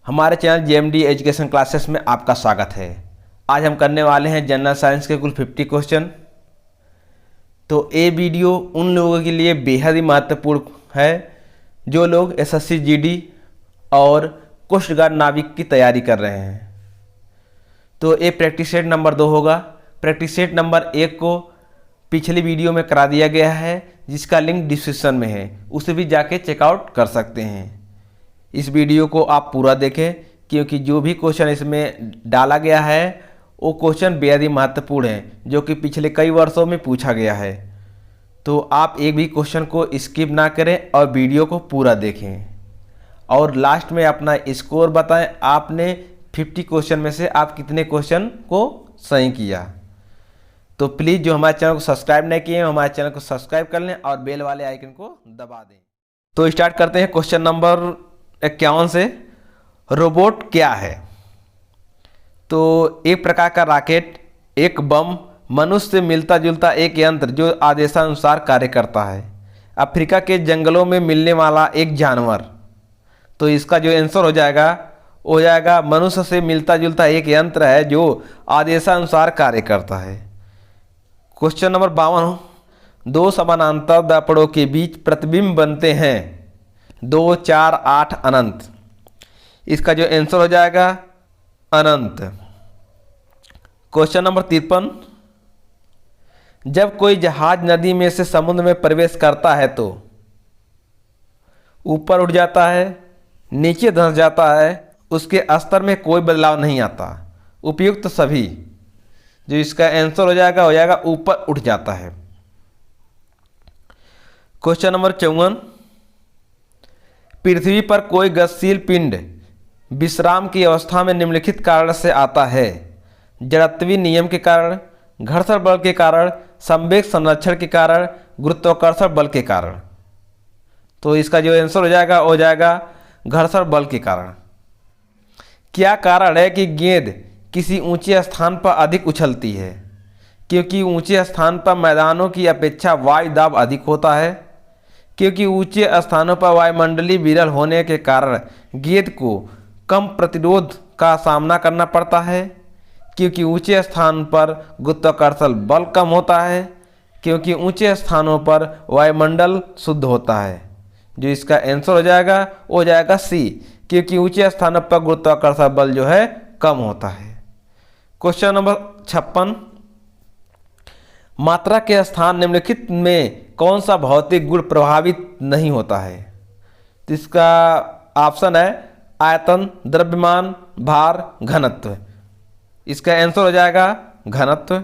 हमारे channel JMD education classes में आपका स्वागत है। आज हम करने वाले हैं जनरल साइंस के कुल 50 क्वेश्चन। तो ये वीडियो उन लोगों के लिए बेहद ही महत्वपूर्ण है जो लोग एसएससी जीडी और कोस्ट गार्ड नाविक की तैयारी कर रहे हैं। तो ये प्रैक्टिस सेट नंबर 2 होगा। प्रैक्टिस सेट नंबर 1 को पिछली वीडियो में करा दिया गया है, जिसका लिंक डिस्क्रिप्शन में है, उसे भी जाके चेकआउट कर सकते हैं। इस वीडियो को आप पूरा देखें, क्योंकि जो भी क्वेश्चन इसमें डाला गया है वो क्वेश्चन बेहद ही महत्वपूर्ण है, जो कि पिछले कई वर्षों में पूछा गया है। तो आप एक भी क्वेश्चन को स्किप ना करें और वीडियो को पूरा देखें और लास्ट में अपना स्कोर बताएं। आपने 50 क्वेश्चन में से आप कितने क्वेश्चन को सही किया। तो प्लीज़ जो हमारे चैनल को सब्सक्राइब नहीं किए हैं, हमारे चैनल को सब्सक्राइब कर लें और बेल वाले आइकन को दबा दें। तो स्टार्ट करते हैं क्वेश्चन नंबर 51 से। रोबोट क्या है? तो एक प्रकार का रॉकेट, एक बम, मनुष्य से मिलता जुलता एक यंत्र जो आदेशानुसार कार्य करता है, अफ्रीका के जंगलों में मिलने वाला एक जानवर। तो इसका जो आंसर हो जाएगा मनुष्य से मिलता जुलता एक यंत्र है जो आदेशानुसार कार्य करता है। क्वेश्चन नंबर 52, दो समानांतर दर्पणों के बीच प्रतिबिंब बनते हैं 2, 4, 8 अनंत। इसका जो आंसर हो जाएगा अनंत। क्वेश्चन नंबर 53, जब कोई जहाज नदी में से समुद्र में प्रवेश करता है तो ऊपर उठ जाता है, नीचे धंस जाता है, उसके स्तर में कोई बदलाव नहीं आता। उपयुक्त सभी। जो इसका आंसर हो जाएगा ऊपर उठ जाता है। क्वेश्चन नंबर 54, पृथ्वी पर कोई गतिशील पिंड विश्राम की अवस्था में निम्नलिखित कारण से आता है: जड़त्वीय नियम के कारण, घर्षण बल के कारण, संवेग संरक्षण के कारण, गुरुत्वाकर्षण बल के कारण। तो इसका जो आंसर हो जाएगा घर्षण बल के कारण। क्या कारण है कि गेंद किसी ऊंचे स्थान पर अधिक उछलती है? क्योंकि ऊंचे स्थान पर मैदानों की अपेक्षा वायु दाब अधिक होता है, क्योंकि ऊंचे स्थानों पर वायुमंडलीय विरल होने के कारण गेंद को कम प्रतिरोध का सामना करना पड़ता है, क्योंकि ऊंचे स्थान पर गुरुत्वाकर्षण बल कम होता है, क्योंकि ऊंचे स्थानों पर वायुमंडल शुद्ध होता है। जो इसका आंसर हो जाएगा सी, क्योंकि ऊंचे स्थानों पर गुरुत्वाकर्षण बल जो है कम होता है। क्वेश्चन नंबर 56, मात्रा के स्थान निम्नलिखित में कौन सा भौतिक गुण प्रभावित नहीं होता है? तो इसका ऑप्शन है आयतन, द्रव्यमान, भार, घनत्व। इसका आंसर हो जाएगा घनत्व।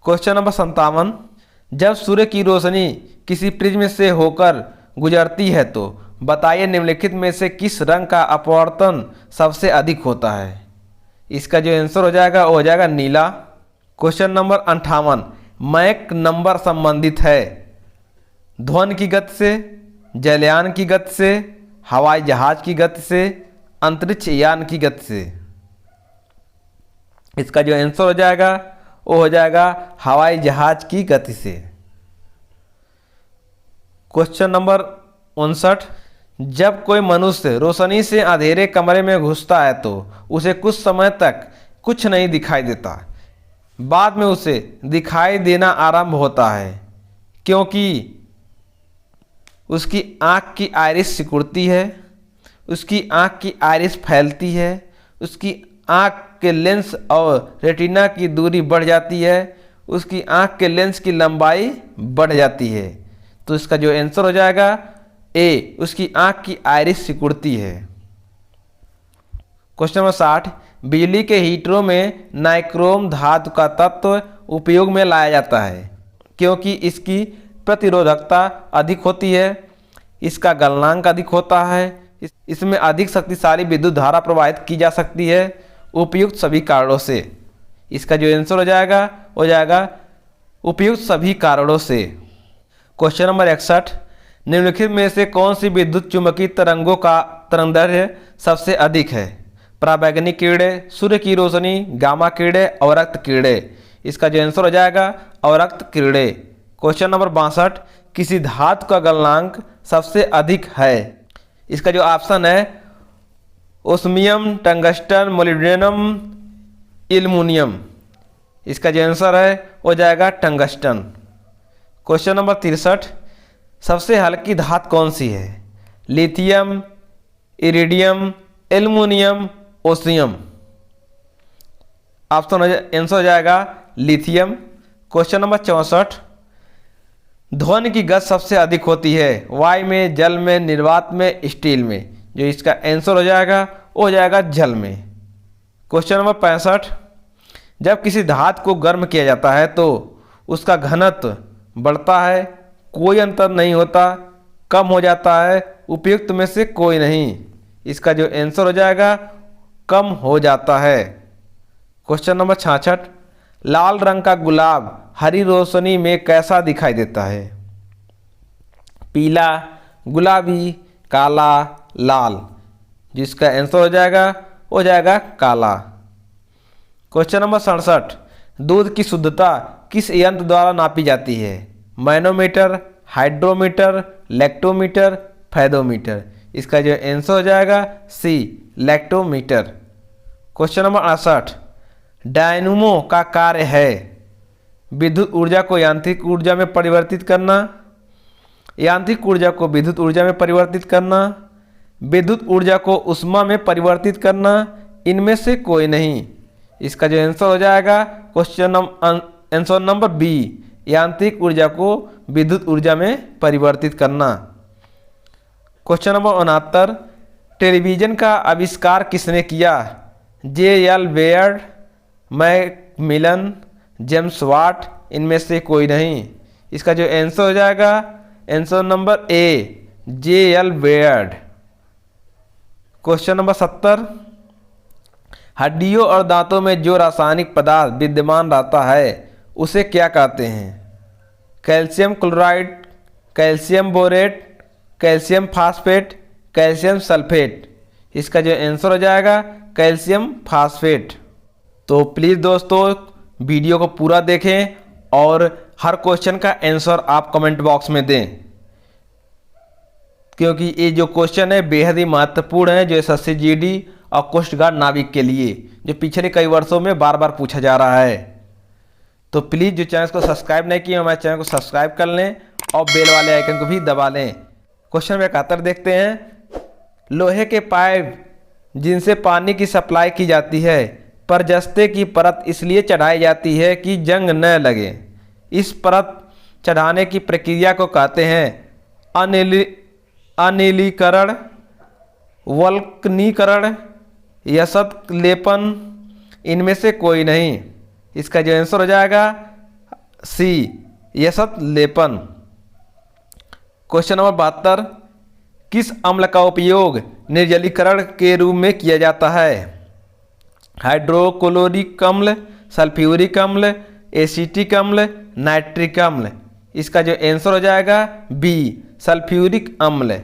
क्वेश्चन नंबर 57, जब सूर्य की रोशनी किसी प्रिज्म से होकर गुजरती है तो बताइए निम्नलिखित में से किस रंग का अपवर्तन सबसे अधिक होता है? इसका जो आंसर हो जाएगा नीला। क्वेश्चन नंबर 58, मैक नंबर संबंधित है ध्वनि की गति से, जलयान की गति से, हवाई जहाज की गति से, अंतरिक्ष यान की गति से। इसका जो आंसर हो जाएगा हवाई जहाज की गति से। क्वेश्चन नंबर 59, जब कोई मनुष्य रोशनी से अंधेरे कमरे में घुसता है तो उसे कुछ समय तक कुछ नहीं दिखाई देता, बाद में उसे दिखाई देना आरंभ होता है, क्योंकि उसकी आँख की आइरिस सिकुड़ती है, उसकी आँख की आइरिस फैलती है, उसकी आँख के लेंस और रेटिना की दूरी बढ़ जाती है, उसकी आँख के लेंस की लंबाई बढ़ जाती है। तो इसका जो आंसर हो जाएगा ए, उसकी आँख की आइरिस सिकुड़ती है। क्वेश्चन नंबर 60, बिजली के हीटरों में नाइक्रोम धातु का तत्व उपयोग में लाया जाता है क्योंकि इसकी प्रतिरोधकता अधिक होती है, इसका गलनांक अधिक होता है, इसमें अधिक शक्तिशाली विद्युत धारा प्रवाहित की जा सकती है। उपयुक्त सभी कारणों से। इसका जो आंसर हो जाएगा उपयुक्त सभी कारणों से। क्वेश्चन नंबर 61, निम्नलिखित में से कौन सी विद्युत चुंबकीय तरंगों का तरंगदैर्घ्य सबसे अधिक है? पराबैंगनी किरणें, सूर्य की रोशनी, गामा किरणें, अवरक्त किरणें। इसका जो आंसर हो जाएगा अवरक्त किरणें। क्वेश्चन नंबर 62, किसी धातु का गलनांक सबसे अधिक है? इसका जो ऑप्शन है ओस्मियम, टंगस्टन, मोलिब्डेनम, एल्युमिनियम। इसका जो आंसर है वो जाएगा टंगस्टन। क्वेश्चन नंबर 63, सबसे हल्की धातु कौन सी है? Lithium, iridium, aluminium, osmium. Option answer हो जाएगा लिथियम। क्वेश्चन नंबर 64, ध्वनि की गति सबसे अधिक होती है? वायु में, जल में, निर्वात में, स्टील में। जो इसका आंसर हो जाएगा वो हो जाएगा जल में। क्वेश्चन नंबर 65, जब किसी धातु को गर्म किया जाता है तो उसका घनत्व बढ़ता है, कोई अंतर नहीं होता, कम हो जाता है, उपयुक्त में से कोई नहीं। इसका जो आंसर हो जाएगा कम हो जाता है। क्वेश्चन नंबर 66, लाल रंग का गुलाब हरी रोशनी में कैसा दिखाई देता है? पीला, गुलाबी, काला, लाल। जिसका आंसर हो जाएगा काला। क्वेश्चन नंबर 67, दूध की शुद्धता किस यंत्र द्वारा नापी जाती है? Manometer, hydrometer, lactometer, fathometer. इसका जो आंसर हो जाएगा सी, लैक्टोमीटर। क्वेश्चन नंबर 68, डायनमो का कार्य है? विद्युत ऊर्जा को यांत्रिक ऊर्जा में परिवर्तित करना, यांत्रिक ऊर्जा को विद्युत ऊर्जा में परिवर्तित करना, विद्युत ऊर्जा को ऊष्मा में परिवर्तित करना, इनमें से कोई नहीं। इसका जो आंसर हो जाएगा क्वेश्चन आंसर नंबर बी, यांत्रिक ऊर्जा को विद्युत ऊर्जा में परिवर्तित करना। क्वेश्चन नंबर 69, टेलीविज़न का आविष्कार किसने किया? J.L. Baird, Macmillan, James Watt, इनमें से कोई नहीं। इसका जो आंसर हो जाएगा answer number A, J.L. Baird. Question number 70, हड्डियों और दांतों में जो रासायनिक पदार्थ विद्यमान रहता है उसे क्या कहते हैं? Calcium chloride, calcium borate, calcium phosphate, calcium sulphate. इसका जो आंसर हो जाएगा कैल्शियम फास्फेट। तो प्लीज़ दोस्तों वीडियो को पूरा देखें और हर क्वेश्चन का आंसर आप कमेंट बॉक्स में दें, क्योंकि ये जो क्वेश्चन है बेहद ही महत्वपूर्ण है, जो एसएससी जीडी और कोस्ट गार्ड नाविक के लिए, जो पिछले कई वर्षों में बार बार पूछा जा रहा है। तो प्लीज़ जो चैनल को सब्सक्राइब नहीं किया हमारे चैनल को सब्सक्राइब कर लें और बेल वाले आइकन को भी दबा लें। क्वेश्चन नंबर 71 देखते हैं, लोहे के पाइप जिनसे पानी की सप्लाई की जाती है पर जस्ते की परत इसलिए चढ़ाई जाती है कि जंग न लगे। इस परत चढ़ाने की प्रक्रिया को कहते हैं अनिलीकरण, वल्कनीकरण, यसत लेपन, इनमें से कोई नहीं। इसका जो आंसर हो जाएगा सी, यसत लेपन। क्वेश्चन नंबर 72, किस अम्ल का उपयोग निर्जलीकरण के रूप में किया जाता है? हाइड्रोक्लोरिक अम्ल, सल्फ्यूरिक अम्ल, एसिटिक अम्ल, नाइट्रिक अम्ल। इसका जो आंसर हो जाएगा बी, सल्फ्यूरिक अम्ल।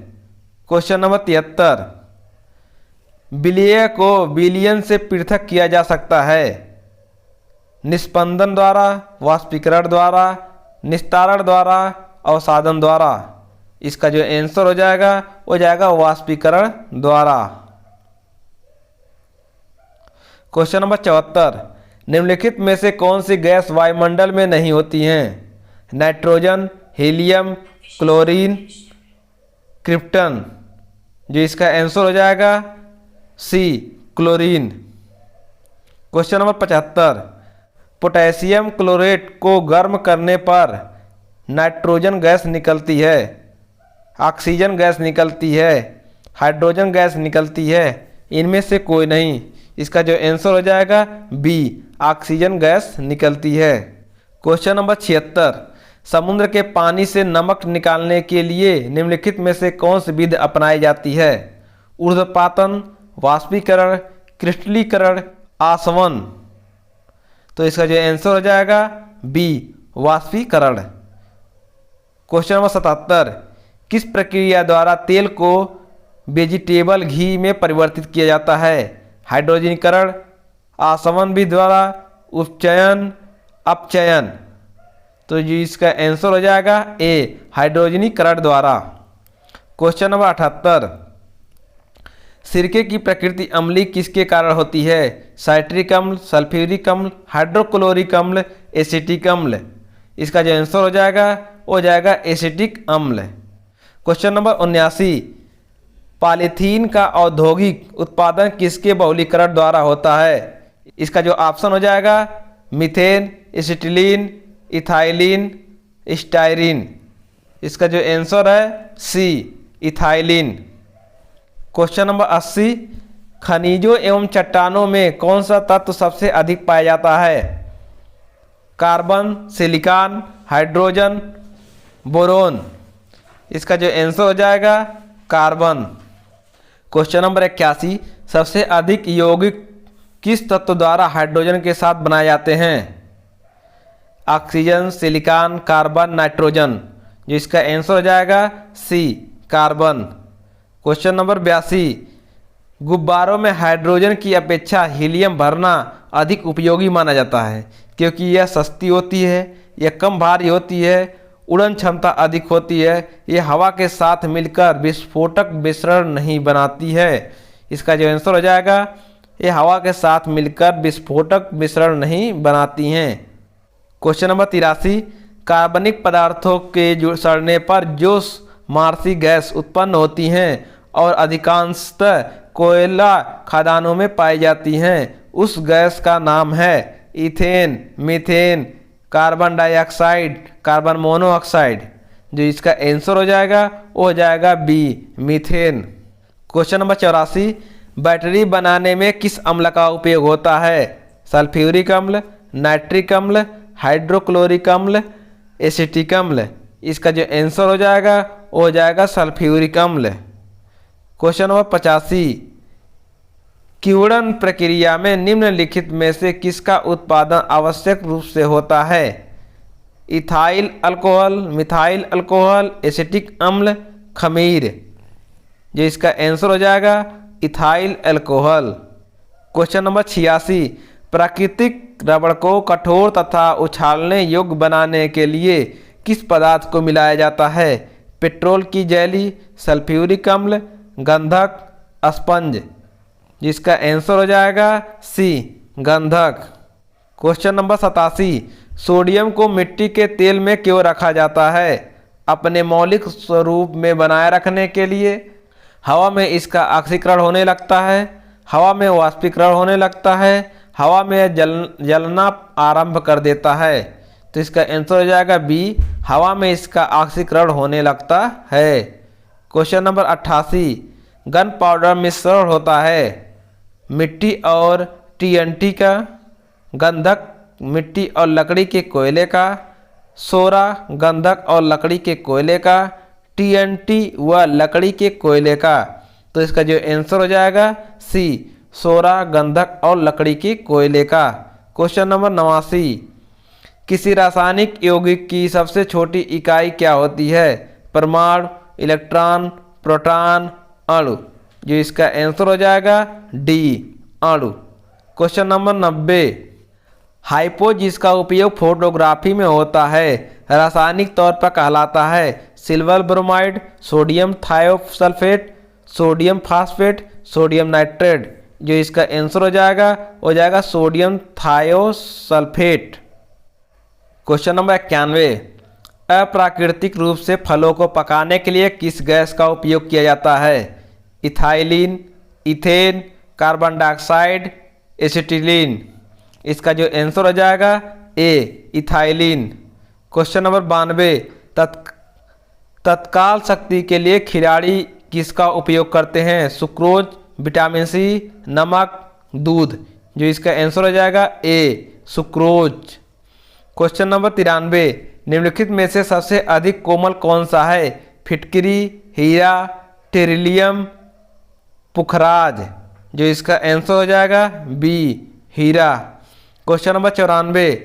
क्वेश्चन नंबर 73, विलेय को विलयन से पृथक किया जा सकता है? निस्पंदन द्वारा, वाष्पीकरण द्वारा, निस्तारण द्वारा, अवसादन द्वारा। इसका जो आंसर हो जाएगा वो जाएगा वाष्पीकरण द्वारा। क्वेश्चन नंबर 74, निम्नलिखित में से कौन सी गैस वायुमंडल में नहीं होती हैं? Nitrogen, helium, chlorine, krypton. जो इसका आंसर हो जाएगा C, chlorine. Question number 75, potassium chlorate को गर्म करने पर नाइट्रोजन गैस निकलती है, ऑक्सीजन गैस निकलती है, हाइड्रोजन गैस निकलती है, इनमें से कोई नहीं। इसका जो आंसर हो जाएगा बी, ऑक्सीजन गैस निकलती है। क्वेश्चन नंबर 76, समुद्र के पानी से नमक निकालने के लिए निम्नलिखित में से कौन सी विधि अपनाई जाती है? ऊर्ध्वपातन, वाष्पीकरण, क्रिस्टलीकरण, आसवन। तो इसका जो आंसर हो जाएगा बी, वाष्पीकरण। क्वेश्चन नंबर 77, किस प्रक्रिया द्वारा तेल को वेजिटेबल घी में परिवर्तित किया जाता है? हाइड्रोजनीकरण, आसवन विधि द्वारा, उपचयन, अपचयन। तो जी इसका आंसर हो जाएगा ए, हाइड्रोजनीकरण द्वारा। क्वेश्चन नंबर 78, सिरके की प्रकृति अम्लीय किसके कारण होती है? साइट्रिक अम्ल, सल्फ्यूरिक अम्ल, हाइड्रोक्लोरिक अम्ल, एसिटिक अम्ल। इसका जो आंसर हो जाएगा वो जाएगा एसिटिक अम्ल। क्वेश्चन नंबर 79, पॉलीथीन का औद्योगिक उत्पादन किसके बहुलीकरण द्वारा होता है? इसका जो ऑप्शन हो जाएगा मीथेन, एसिटिलीन, इथाइलिन, स्टायरीन। इसका जो आंसर है सी, इथाइलिन। क्वेश्चन नंबर 80, खनिजों एवं चट्टानों में कौन सा तत्व सबसे अधिक पाया जाता है? Carbon, silicon, hydrogen, boron. इसका जो आंसर हो जाएगा कार्बन। क्वेश्चन नंबर 81, सबसे अधिक यौगिक किस तत्व द्वारा हाइड्रोजन के साथ बनाए जाते हैं? Oxygen, silicon, carbon, nitrogen. जो इसका आंसर हो जाएगा सी, कार्बन। क्वेश्चन नंबर 82, गुब्बारों में हाइड्रोजन की अपेक्षा हीलियम भरना अधिक उपयोगी माना जाता है क्योंकि यह सस्ती होती है, यह कम भारी होती है, उड़न क्षमता अधिक होती है, यह हवा के साथ मिलकर विस्फोटक मिश्रण नहीं बनाती है। इसका जो आंसर हो जाएगा ये हवा के साथ मिलकर विस्फोटक मिश्रण नहीं बनाती हैं। क्वेश्चन नंबर 83, कार्बनिक पदार्थों के सड़ने पर जो मार्सी गैस उत्पन्न होती हैं और अधिकांशतः कोयला खदानों में पाई जाती हैं, उस गैस का नाम है ethane, methane, carbon dioxide, carbon monoxide. जो इसका आंसर हो जाएगा वो हो जाएगा B, methane. Question number 84, battery बनाने में किस अम्ल का उपयोग होता है? सल्फ्यूरिक अम्ल, नाइट्रिक अम्ल, हाइड्रोक्लोरिक अम्ल, एसिटिक अम्ल। इसका जो आंसर हो जाएगा वो हो जाएगा सल्फ्यूरिक अम्ल। क्वेश्चन नंबर 85, किण्वन प्रक्रिया में निम्नलिखित में से किसका उत्पादन आवश्यक रूप से होता है? Ethyl alcohol, methyl alcohol, acetic अम्ल, खमीर। जो इसका आंसर हो जाएगा इथाइल अल्कोहल। क्वेश्चन नंबर 86, प्राकृतिक रबड़ को कठोर तथा उछालने योग्य बनाने के लिए किस पदार्थ को मिलाया जाता है? पेट्रोल की जेली, सल्फ्यूरिक अम्ल, गंधक, स्पंज। जिसका आंसर हो जाएगा सी, गंधक। क्वेश्चन नंबर 87, सोडियम को मिट्टी के तेल में क्यों रखा जाता है? अपने मौलिक स्वरूप में बनाए रखने के लिए, हवा में इसका ऑक्सीकरण होने लगता है, हवा में वाष्पीकरण होने लगता है, हवा में जलना आरंभ कर देता है। तो इसका आंसर हो जाएगा बी, हवा में इसका ऑक्सीकरण होने लगता है। क्वेश्चन नंबर 88, गन पाउडर मिश्रण होता है मिट्टी और TNT का, गंधक मिट्टी और लकड़ी के कोयले का, सोरा गंधक और लकड़ी के कोयले का, TNT व लकड़ी के कोयले का। तो इसका जो आंसर हो जाएगा सी, सोरा गंधक और लकड़ी के कोयले का। क्वेश्चन नंबर 89, किसी रासायनिक यौगिक की सबसे छोटी इकाई क्या होती है? परमाणु, इलेक्ट्रॉन, प्रोटॉन, अणु। जो इसका आंसर हो जाएगा डी, अणु। क्वेश्चन नंबर 90, हाइपो जिसका उपयोग फोटोग्राफी में होता है रासायनिक तौर पर कहलाता है? Silver bromide, sodium thiosulphate, sodium phosphate, sodium nitrate. जो इसका आंसर हो जाएगा सोडियम थायोसल्फेट। क्वेश्चन नंबर 91, अप्राकृतिक रूप से फलों को पकाने के लिए किस गैस का उपयोग किया जाता है? Ethylene, ethane, carbon dioxide, acetylene. इसका जो आंसर हो जाएगा ए, इथाइलिन। क्वेश्चन नंबर 92, तत्काल शक्ति के लिए खिलाड़ी किसका उपयोग करते हैं? सुक्रोज, विटामिन सी, नमक, दूध। जो इसका आंसर हो जाएगा ए, सुक्रोज। क्वेश्चन नंबर 93, निम्नलिखित में से सबसे अधिक कोमल कौन सा है? फिटकरी, हीरा, टेरिलियम, पुखराज। जो इसका आंसर हो जाएगा बी, हीरा। क्वेश्चन नंबर 94,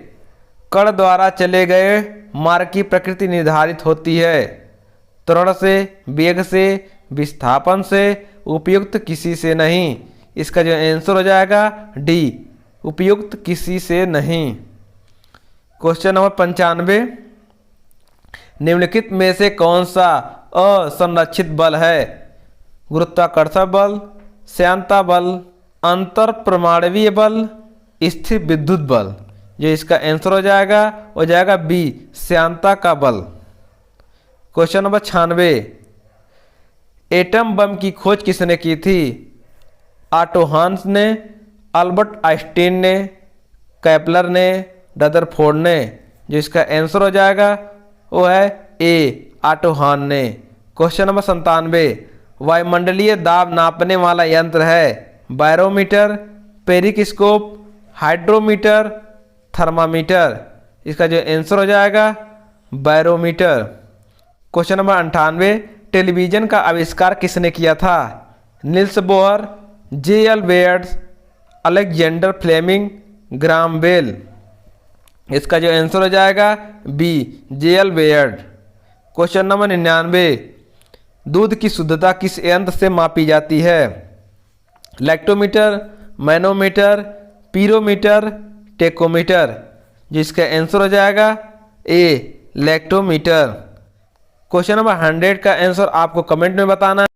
कण द्वारा चले गए मार्ग की प्रकृति निर्धारित होती है? त्वरण से, वेग से, विस्थापन से, उपयुक्त किसी से नहीं। इसका जो आंसर हो जाएगा डी, उपयुक्त किसी से नहीं। क्वेश्चन नंबर 95, निम्नलिखित में से कौन सा असंरक्षित बल है? गुरुत्वाकर्षण बल, श्यानता बल, अंतर परमाणवीय बल, स्थिर विद्युत बल। जो इसका आंसर हो जाएगा बी, श्यानता का बल। क्वेश्चन नंबर 96, एटम बम की खोज किसने की थी? ऑटो हान्स ने, अल्बर्ट आइंस्टीन ने, केपलर ने, रदरफोर्ड ने। जो इसका आंसर हो जाएगा वो है ए, ऑटो हान ने। क्वेश्चन नंबर 97, वायुमंडलीय दाब नापने वाला यंत्र है? Barometer, periscope, hydrometer, thermometer. इसका जो आंसर हो जाएगा बैरोमीटर। क्वेश्चन नंबर 98, टेलीविजन का आविष्कार किसने किया था? Niels Bohr, J L. Baird, Alexander Fleming, Graham Bell. इसका जो आंसर हो जाएगा B, J L. Baird. Question number 99, दूध की शुद्धता किस यंत्र से मापी जाती है? Lactometer, manometer, pyrometer, tachometer. जिसका आंसर हो जाएगा ए, लैक्टोमीटर। क्वेश्चन नंबर 100 का आंसर आपको कमेंट में बताना है।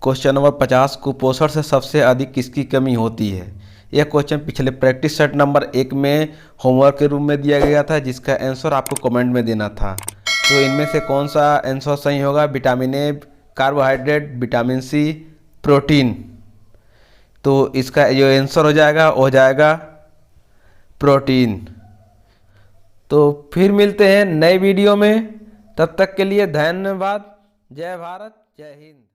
क्वेश्चन नंबर 50, कुपोषण से सबसे अधिक किसकी कमी होती है? यह क्वेश्चन पिछले प्रैक्टिस सेट नंबर 1 में होमवर्क के रूप में दिया गया था, जिसका आंसर आपको कमेंट में देना था। तो इनमें से कौन सा आंसर सही होगा? Vitamin A, carbohydrate, vitamin C, protein. तो इसका जो आंसर हो जाएगा प्रोटीन। तो फिर मिलते हैं नए वीडियो में, तब तक के लिए धन्यवाद। जय भारत, जय हिंद।